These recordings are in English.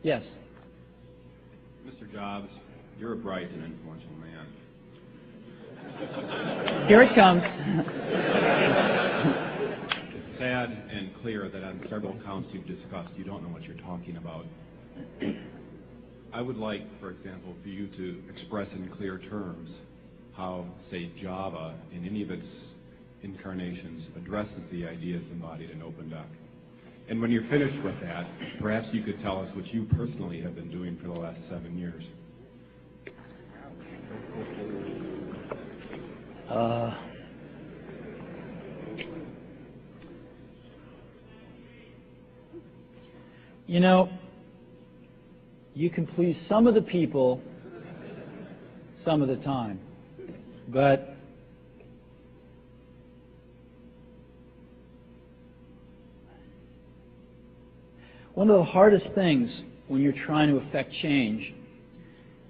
Yes. Mr. Jobs, you're a bright and influential man. Here it comes. It's sad and clear that on several counts you've discussed, you don't know what you're talking about. I would like, for example, for you to express in clear terms how, say, Java, in any of its incarnations, addresses the ideas embodied in OpenDoc. And when you're finished with that, perhaps you could tell us what you personally have been doing for the last 7 years. You know, you can please some of the people some of the time, but one of the hardest things when you're trying to affect change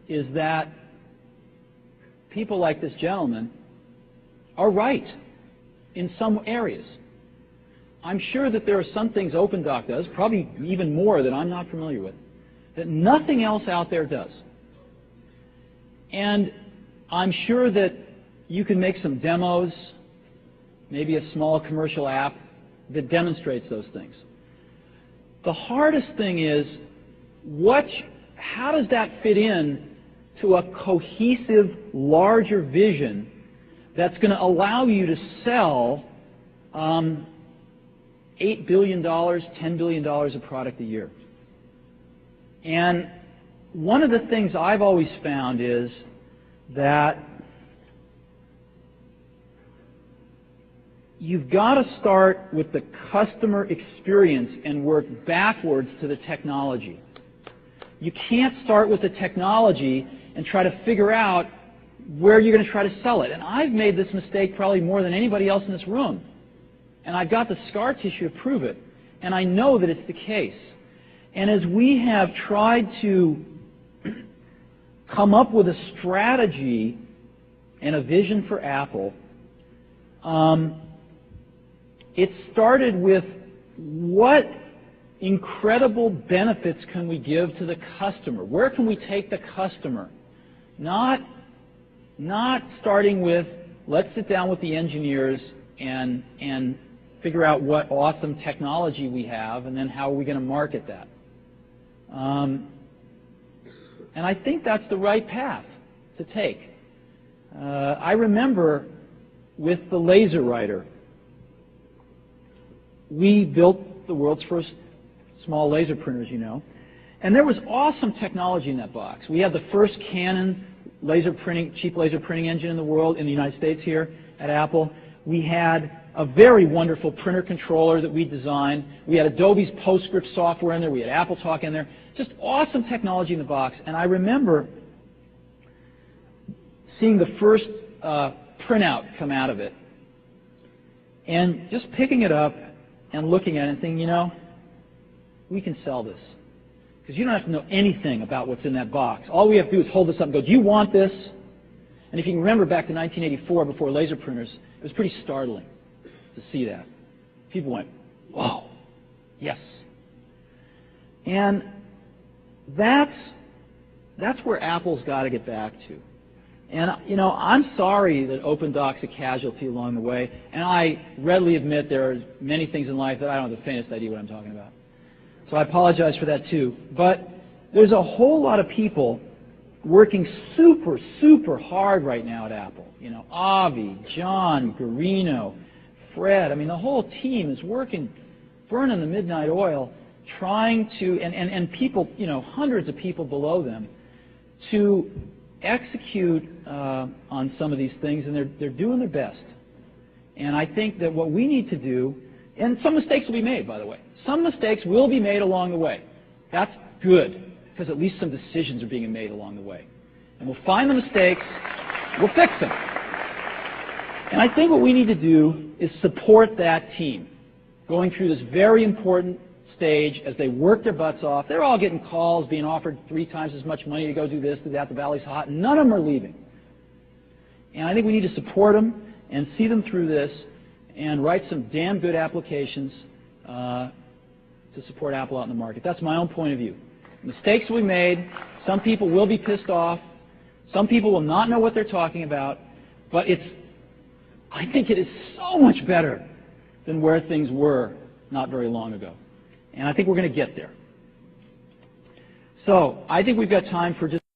is that people like this gentleman are right in some areas. I'm sure that there are some things OpenDoc does, probably even more that I'm not familiar with, that nothing else out there does. And I'm sure that you can make some demos, maybe a small commercial app that demonstrates those things. The hardest thing is, how does that fit in to a cohesive, larger vision that's going to allow you to sell $8 billion, $10 billion of product a year? And one of the things I've always found is that you've got to start with the customer experience and work backwards to the technology. You can't start with the technology and try to figure out where you're going to try to sell it. And I've made this mistake probably more than anybody else in this room. And I've got the scar tissue to prove it. And I know that it's the case. And as we have tried to come up with a strategy and a vision for Apple, it started with what incredible benefits can we give to the customer? Where can we take the customer? Not starting with, let's sit down with the engineers and figure out what awesome technology we have, and then how are we going to market that. And I think that's the right path to take. I remember with the laser writer, we built the world's first small laser printers, you know. And there was awesome technology in that box. We had the first Canon cheap laser printing engine in the world, in the United States here at Apple. We had a very wonderful printer controller that we designed. We had Adobe's PostScript software in there. We had AppleTalk in there. Just awesome technology in the box. And I remember seeing the first printout come out of it and just picking it up and looking at it and thinking, you know, we can sell this. Because you don't have to know anything about what's in that box. All we have to do is hold this up and go, do you want this? And if you can remember back to 1984, before laser printers, it was pretty startling to see that. People went, whoa, yes. And that's where Apple's got to get back to. And, you know, I'm sorry that OpenDoc's a casualty along the way, and I readily admit there are many things in life that I don't have the faintest idea what I'm talking about. So I apologize for that too. But there's a whole lot of people working super, super hard right now at Apple. You know, Avi, John, Garino, Fred. I mean, the whole team is working, burning the midnight oil, trying to, and people, you know, hundreds of people below them, to execute on some of these things, and they're doing their best. And I think that what we need to do, and some mistakes will be made, by the way. Some mistakes will be made along the way. That's good, because at least some decisions are being made along the way. And we'll find the mistakes, we'll fix them. And I think what we need to do is support that team going through this very important stage as they work their butts off. They're all getting calls, being offered 3 times as much money to go do this, do that, the valley's hot. None of them are leaving. And I think we need to support them and see them through this and write some damn good applications to support Apple out in the market. That's my own point of view. Mistakes will be made. Some people will be pissed off. Some people will not know what they're talking about. But I think it is so much better than where things were not very long ago. And I think we're going to get there. So I think we've got time for just